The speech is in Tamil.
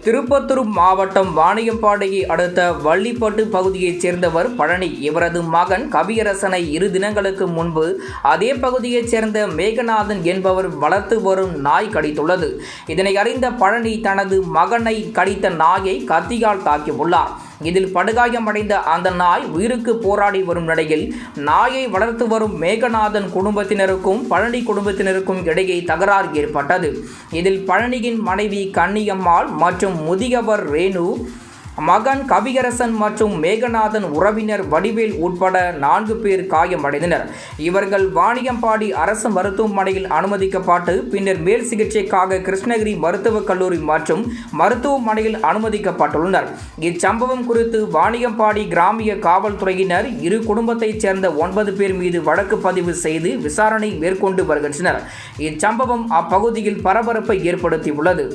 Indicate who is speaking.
Speaker 1: திருப்பத்தூர் மாவட்டம் வாணியம்பாடியை அடுத்த வள்ளிப்பட்டு பகுதியைச் சேர்ந்தவர் பழனி. இவரது மகன் கவியரசனை 2 தினங்களுக்கு முன்பு அதே பகுதியைச் சேர்ந்த மேகநாதன் என்பவர் வளர்த்து வரும் நாய் கடித்துள்ளது. இதனை அறிந்த பழனி தனது மகனை கடித்த நாயை கத்தியால் தாக்கியுள்ளார். இதில் படுகாயமடைந்த அந்த நாய் உயிருக்கு போராடி வரும் நிலையில் நாயை வளர்த்து வரும் மேகநாதன் குடும்பத்தினருக்கும் பழனி குடும்பத்தினருக்கும் இடையே தகராறு ஏற்பட்டது. இதில் பழனியின் மனைவி கன்னியம்மாள் மற்றும் முதியவர் ரேணு, மகன் கவியரசன் மற்றும் மேகநாதன் உறவினர் வடிவேல் உட்பட 4 பேர் காயமடைந்தனர். இவர்கள் வாணியம்பாடி அரசு மருத்துவமனையில் அனுமதிக்கப்பட்டு பின்னர் மேல் சிகிச்சைக்காக கிருஷ்ணகிரி மருத்துவக் கல்லூரி மற்றும் மருத்துவமனையில் அனுமதிக்கப்பட்டுள்ளனர். இச்சம்பவம் குறித்து வாணியம்பாடி கிராமிய காவல்துறையினர் 2 குடும்பத்தைச் சேர்ந்த 9 பேர் மீது வழக்கு பதிவு செய்து விசாரணை மேற்கொண்டு வருகின்றனர். இச்சம்பவம் அப்பகுதியில் பரபரப்பை ஏற்படுத்தியுள்ளது.